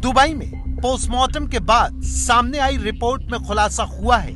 Dubai में postmortem के बाद सामने आई रिपोर्ट में खुलासा हुआ है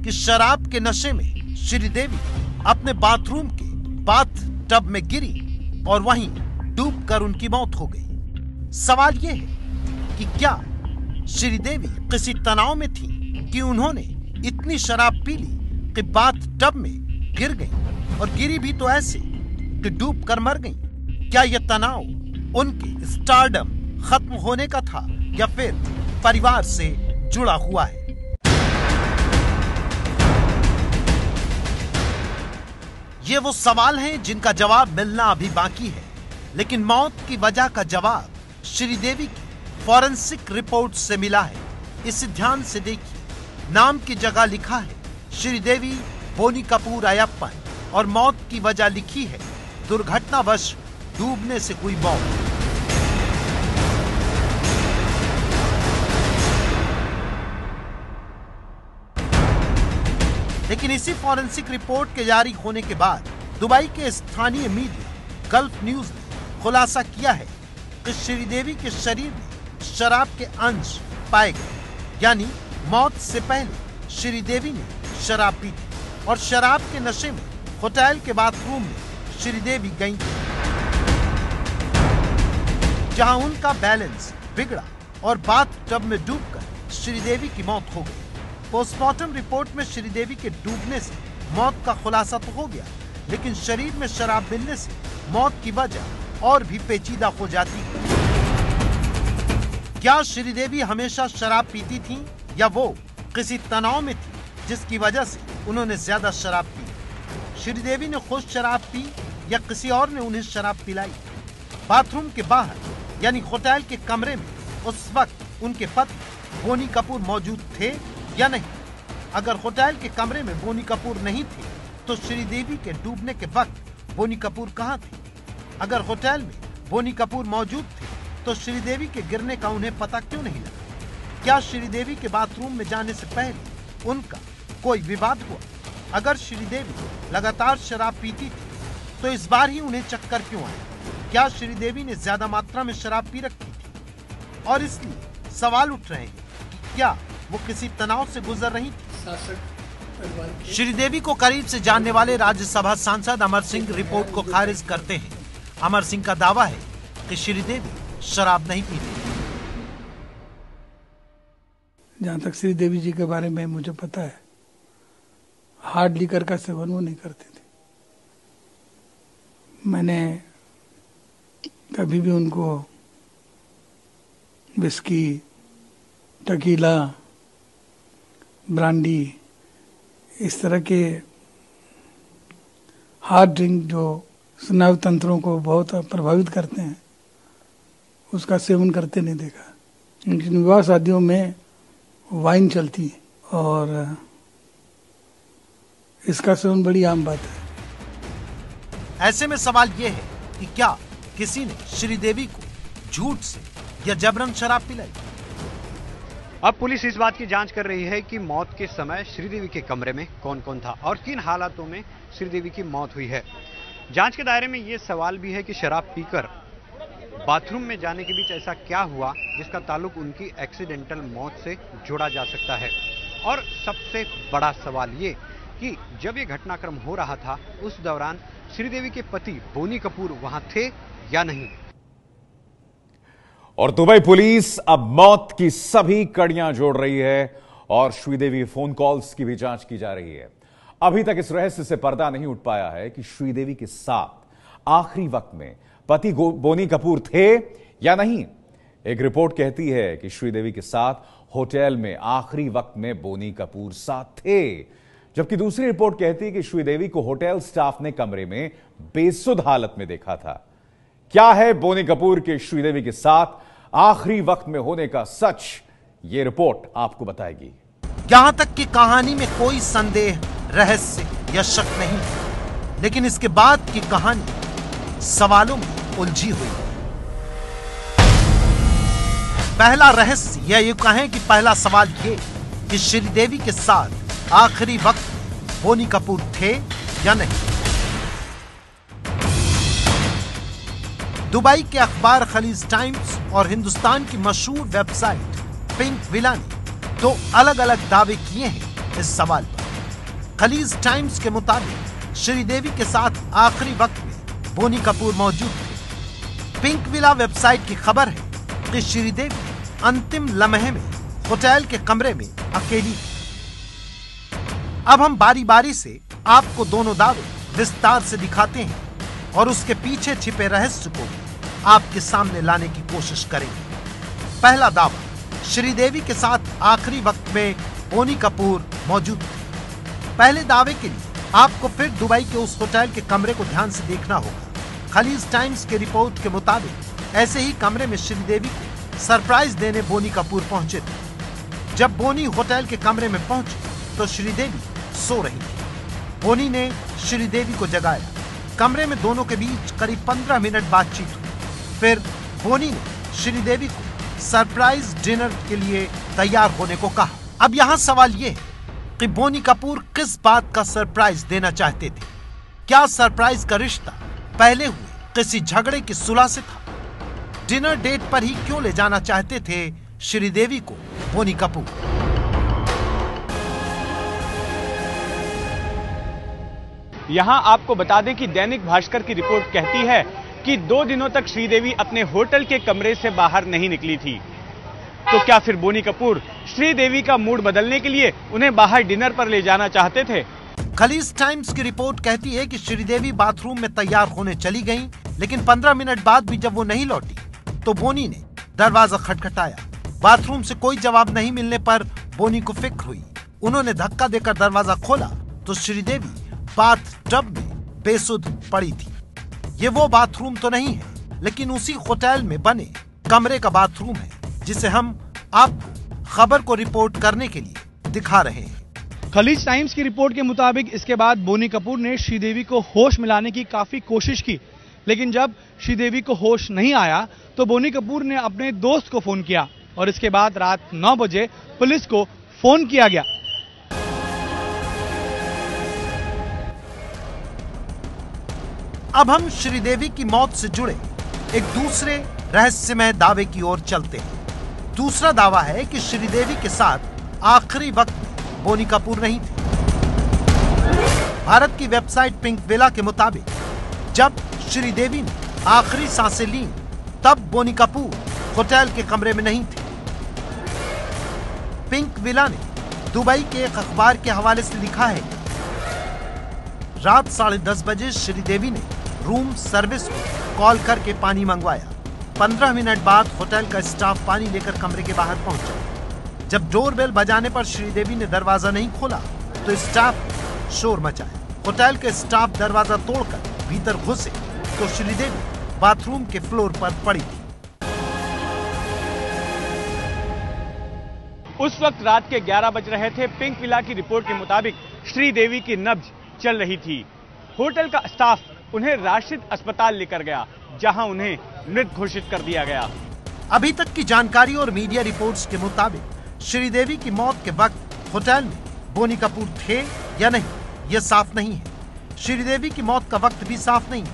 कि शराब के नशे में श्रीदेवी अपने बाथरूम के बाथ टब में गिरी और वहीं डूबकर उनकी मौत हो गई। सवाल यह है कि क्या श्रीदेवी किसी तनाव में थी कि उन्होंने इतनी शराब पी ली कि बाथ टब में गिर गई, और गिरी भी तो ऐसे कि डूबकर मर गई। क्या यह तनाव उनके स्टारडम खत्म होने का था या फिर परिवार से जुड़ा हुआ है? ये वो सवाल हैं जिनका जवाब मिलना अभी बाकी है, लेकिन मौत की वजह का जवाब श्रीदेवी की फॉरेंसिक रिपोर्ट से मिला है। इसे ध्यान से देखिए। नाम की जगह लिखा है श्रीदेवी बोनी कपूर अयप्पन और मौत की वजह लिखी है दुर्घटनावश डूबने से हुई मौत। लेकिन इसी फॉरेंसिक रिपोर्ट के जारी होने के बाद दुबई के स्थानीय मीडिया गल्फ न्यूज ने खुलासा किया है कि श्रीदेवी के शरीर में शराब के अंश पाए गए, यानी मौत से पहले श्रीदेवी ने शराब पी थी और शराब के नशे में होटल के बाथरूम में श्रीदेवी गई थी, जहां उनका बैलेंस बिगड़ा और बाथ टब में डूबकर श्रीदेवी की मौत हो गई। पोस्टमार्टम रिपोर्ट में श्रीदेवी के डूबने से मौत का खुलासा तो हो गया, लेकिन शरीर में शराब मिलने से मौत की वजह और भी पेचीदा हो जाती है। क्या श्रीदेवी हमेशा शराब पीती थीं या वो किसी तनाव में थी जिसकी वजह से उन्होंने ज्यादा शराब पी? श्रीदेवी ने खुद शराब पी या किसी और ने उन्हें शराब पिलाई? बाथरूम के बाहर यानी होटल के कमरे में उस वक्त उनके पति बोनी कपूर मौजूद थे या नहीं? अगर होटल के कमरे में बोनी कपूर नहीं थे तो श्रीदेवी के डूबने के वक्त बोनी कपूर कहां थे? अगर होटल में बोनी कपूर मौजूद थे तो श्रीदेवी के गिरने का उन्हें पता क्यों नहीं लगा? क्या श्रीदेवी के बाथरूम में जाने से पहले उनका कोई विवाद हुआ? अगर श्रीदेवी लगातार शराब पीती थी तो इस बार ही उन्हें चक्कर क्यों आया? क्या श्रीदेवी ने ज्यादा मात्रा में शराब पी रखी थी? और इसलिए सवाल उठ रहे हैं कि क्या वो किसी तनाव से गुजर रही थी? श्रीदेवी को करीब से जानने वाले राज्यसभा सांसद अमर सिंह रिपोर्ट को खारिज करते हैं। अमर सिंह का दावा है कि श्रीदेवी शराब नहीं पीती। जहाँ तक श्रीदेवी जी के बारे में मुझे पता है, हार्ड लीकर का सेवन वो नहीं करती थी। मैंने कभी भी उनको विस्की, टकीला, ब्रांडी, इस तरह के हार्ड ड्रिंक जो स्नायु तंत्रों को बहुत प्रभावित करते हैं उसका सेवन करते नहीं देखा। लेकिन विवाह शादियों में वाइन चलती है और इसका सेवन बड़ी आम बात है। ऐसे में सवाल ये है कि क्या किसी ने श्रीदेवी को झूठ से या जबरन शराब पिलाई? अब पुलिस इस बात की जांच कर रही है कि मौत के समय श्रीदेवी के कमरे में कौन कौन था और किन हालातों में श्रीदेवी की मौत हुई है। जांच के दायरे में यह सवाल भी है कि शराब पीकर बाथरूम में जाने के बीच ऐसा क्या हुआ जिसका ताल्लुक उनकी एक्सीडेंटल मौत से जोड़ा जा सकता है। और सबसे बड़ा सवाल ये कि जब ये घटनाक्रम हो रहा था उस दौरान श्रीदेवी के पति बोनी कपूर वहां थे या नहीं। और दुबई पुलिस अब मौत की सभी कड़ियां जोड़ रही है और श्रीदेवी फोन कॉल्स की भी जांच की जा रही है। अभी तक इस रहस्य से पर्दा नहीं उठ पाया है कि श्रीदेवी के साथ आखिरी वक्त में पति बोनी कपूर थे या नहीं। एक रिपोर्ट कहती है कि श्रीदेवी के साथ होटल में आखिरी वक्त में बोनी कपूर साथ थे, जबकि दूसरी रिपोर्ट कहती है कि श्रीदेवी को होटल स्टाफ ने कमरे में बेसुध हालत में देखा था। क्या है बोनी कपूर के श्रीदेवी के साथ आखिरी वक्त में होने का सच, ये रिपोर्ट आपको बताएगी। यहां तक कि कहानी में कोई संदेह, रहस्य या शक नहीं है, लेकिन इसके बाद की कहानी सवालों में उलझी हुई। पहला रहस्य या यूं कहें कि पहला सवाल ये कि श्रीदेवी के साथ आखिरी वक्त बोनी कपूर थे या नहीं। दुबई के अखबार खलीज टाइम्स और हिंदुस्तान की मशहूर वेबसाइट पिंक विला ने दो अलग अलग दावे किए हैं इस सवाल पर। खलीज टाइम्स के मुताबिक श्रीदेवी के साथ आखिरी वक्त में बोनी कपूर मौजूद थे। पिंक विला वेबसाइट की खबर है कि श्रीदेवी अंतिम लम्हे में होटल के कमरे में अकेली थी। अब हम बारी बारी से आपको दोनों दावे विस्तार से दिखाते हैं और उसके पीछे छिपे रहस्य को आपके सामने लाने की कोशिश करेंगे। पहला दावा, श्रीदेवी के साथ आखिरी वक्त में बोनी कपूर मौजूद थे। पहले दावे के लिए आपको फिर दुबई के उस होटल के कमरे को ध्यान से देखना होगा। खलीज टाइम्स के रिपोर्ट के मुताबिक ऐसे ही कमरे में श्रीदेवी को सरप्राइज देने बोनी कपूर पहुंचे थे। जब बोनी होटल के कमरे में पहुंचे तो श्रीदेवी सो रही थी। बोनी ने श्रीदेवी को जगाया। कमरे में दोनों के बीच करीब 15 मिनट बातचीत हुई। फिर बोनी ने श्रीदेवी को सरप्राइज डिनर के लिए तैयार होने को कहा। अब यहाँ सवाल ये है कि बोनी कपूर किस बात का सरप्राइज देना चाहते थे? क्या सरप्राइज का रिश्ता पहले हुए किसी झगड़े की सुलह से था? डिनर डेट पर ही क्यों ले जाना चाहते थे श्रीदेवी को बोनी कपूर? यहां आपको बता दें कि दैनिक भास्कर की रिपोर्ट कहती है कि 2 दिनों तक श्रीदेवी अपने होटल के कमरे से बाहर नहीं निकली थी। तो क्या फिर बोनी कपूर श्रीदेवी का मूड बदलने के लिए उन्हें बाहर डिनर पर ले जाना चाहते थे? खलीज टाइम्स की रिपोर्ट कहती है कि श्रीदेवी बाथरूम में तैयार होने चली गईं, लेकिन 15 मिनट बाद भी जब वो नहीं लौटी तो बोनी ने दरवाजा खटखटाया। बाथरूम से कोई जवाब नहीं मिलने पर बोनी को फिक्र हुई। उन्होंने धक्का देकर दरवाजा खोला तो श्रीदेवी बाथ टब में बेसुध पड़ी थी। ये वो बाथरूम तो नहीं है, लेकिन उसी होटल में बने कमरे का बाथरूम है जिसे हम आपको खबर को रिपोर्ट करने के लिए दिखा रहे हैं। खलीज टाइम्स की रिपोर्ट के मुताबिक इसके बाद बोनी कपूर ने श्रीदेवी को होश में लाने की काफी कोशिश की, लेकिन जब श्रीदेवी को होश नहीं आया तो बोनी कपूर ने अपने दोस्त को फोन किया और इसके बाद रात 9 बजे पुलिस को फोन किया गया। अब हम श्रीदेवी की मौत से जुड़े एक दूसरे रहस्यमय दावे की ओर चलते हैं। दूसरा दावा है कि श्रीदेवी के साथ आखिरी वक्त में बोनी कपूर नहीं थे। भारत की वेबसाइट पिंक विला के मुताबिक जब श्रीदेवी ने आखिरी सांसें लीं, तब बोनी कपूर होटल के कमरे में नहीं थे। पिंक विला ने दुबई के एक अखबार के हवाले से लिखा है, रात 10:30 बजे श्रीदेवी ने रूम सर्विस को कॉल करके पानी मंगवाया। 15 मिनट बाद होटल का स्टाफ पानी लेकर कमरे के बाहर पहुंचा। जब डोरबेल बजाने पर श्रीदेवी ने दरवाजा नहीं खोला तो स्टाफ ने शोर मचाया। होटल के स्टाफ दरवाजा तोड़कर भीतर घुसे तो श्रीदेवी बाथरूम के फ्लोर पर पड़ी थी। उस वक्त रात के 11 बज रहे थे। पिंक विला की रिपोर्ट के मुताबिक श्रीदेवी की नब्ज चल रही थी। होटल का स्टाफ उन्हें राशिद अस्पताल लेकर गया, जहां उन्हें मृत घोषित कर दिया गया। अभी तक की जानकारी और मीडिया रिपोर्ट्स के मुताबिक श्रीदेवी की मौत के वक्त होटल में बोनी कपूर थे या नहीं, यह साफ नहीं है। श्रीदेवी की मौत का वक्त भी साफ नहीं है,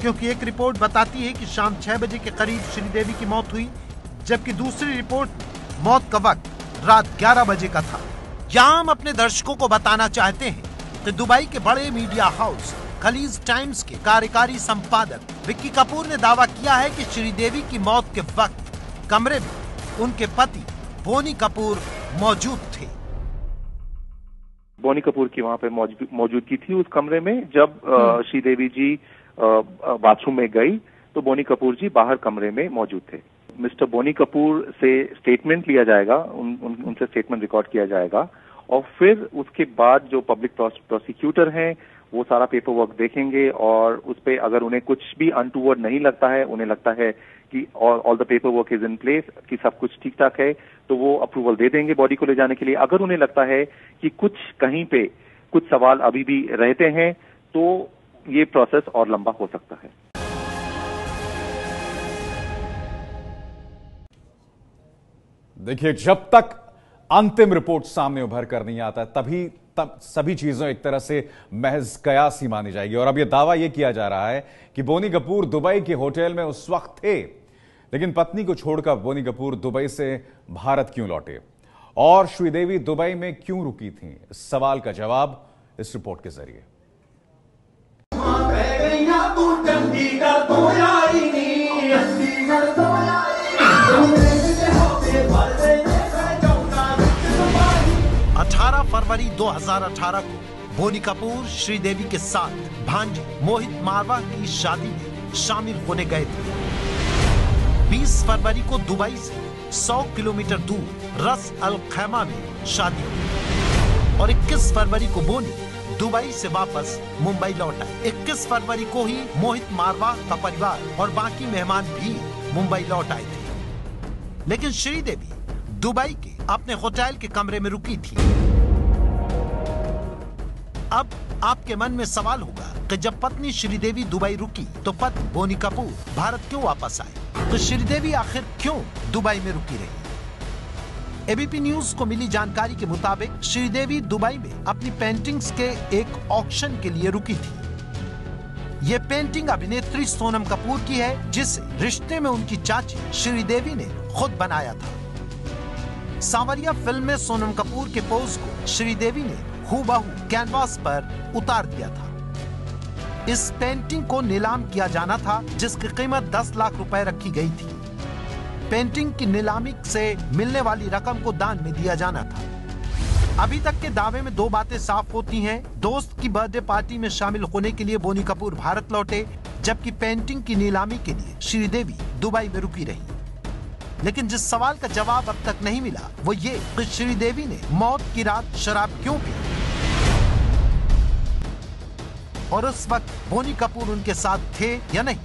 क्योंकि एक रिपोर्ट बताती है कि शाम 6 बजे के करीब श्रीदेवी की मौत हुई, जबकि दूसरी रिपोर्ट में मौत का वक्त रात 11 बजे का था। यहाँ हम अपने दर्शकों को बताना चाहते हैं कि दुबई के बड़े मीडिया हाउस खलीज टाइम्स के कार्यकारी संपादक विक्की कपूर ने दावा किया है कि श्रीदेवी की मौत के वक्त कमरे में उनके पति बोनी कपूर मौजूद थे। बोनी कपूर की वहां पे मौजूदगी थी उस कमरे में। जब श्रीदेवी जी बाथरूम में गई तो बोनी कपूर जी बाहर कमरे में मौजूद थे। मिस्टर बोनी कपूर से स्टेटमेंट लिया जाएगा, उनसे स्टेटमेंट रिकॉर्ड किया जाएगा और फिर उसके बाद जो पब्लिक प्रोसिक्यूटर हैं वो सारा पेपर वर्क देखेंगे और उस पे अगर उन्हें कुछ भी अनटूवर्ड नहीं लगता है, उन्हें लगता है कि all the paper work is in place, कि सब कुछ ठीक ठाक है, तो वो अप्रूवल दे देंगे बॉडी को ले जाने के लिए। अगर उन्हें लगता है कि कुछ कहीं पे कुछ सवाल अभी भी रहते हैं तो ये प्रोसेस और लंबा हो सकता है। देखिए, जब तक अंतिम रिपोर्ट सामने उभर कर नहीं आता तभी सभी चीजें एक तरह से महज कयास ही मानी जाएगी। और अब यह दावा यह किया जा रहा है कि बोनी कपूर दुबई के होटल में उस वक्त थे, लेकिन पत्नी को छोड़कर बोनी कपूर दुबई से भारत क्यों लौटे और श्रीदेवी दुबई में क्यों रुकी थीं? इस सवाल का जवाब इस रिपोर्ट के जरिए। फरवरी 2018 को बोनी कपूर श्रीदेवी के साथ भांजे मोहित मारवाह की शादी में शामिल होने गए थे। 20 फरवरी को दुबई से 100 किलोमीटर दूर रस अल खैमा में शादी हुई और 21 फरवरी को बोनी दुबई से वापस मुंबई लौट आए। 21 फरवरी को ही मोहित मारवाह का परिवार और बाकी मेहमान भी मुंबई लौट आए थे, लेकिन श्रीदेवी दुबई के अपने होटल के कमरे में रुकी थी। अब आपके मन में सवाल होगा कि जब पत्नी श्रीदेवी दुबई रुकी तो पति बोनी कपूर भारत क्यों वापस आए? तो श्रीदेवी आखिर क्यों दुबई में रुकी रही? एबीपी न्यूज को मिली जानकारी के मुताबिक श्रीदेवी दुबई में अपनी पेंटिंग्स के एक ऑक्शन के लिए रुकी थी। ये पेंटिंग अभिनेत्री सोनम कपूर की है, जिसे रिश्ते में उनकी चाची श्रीदेवी ने खुद बनाया था। सांवरिया फिल्म में सोनम कपूर के पोज को श्रीदेवी ने हूबहू कैनवास पर उतार दिया था। इस पेंटिंग को नीलाम किया जाना था, जिसकी कीमत 10 लाख रुपए रखी गई थी। पेंटिंग की नीलामी से मिलने वाली रकम को दान में दिया जाना था। अभी तक के दावे में दो बातें साफ होती हैं। दोस्त की बर्थडे पार्टी में शामिल होने के लिए बोनी कपूर भारत लौटे, जबकि पेंटिंग की नीलामी के लिए श्रीदेवी दुबई में रुकी रही। लेकिन जिस सवाल का जवाब अब तक नहीं मिला वो ये कि श्रीदेवी ने मौत की रात शराब क्यों पी और उस वक्त बोनी कपूर उनके साथ थे या नहीं।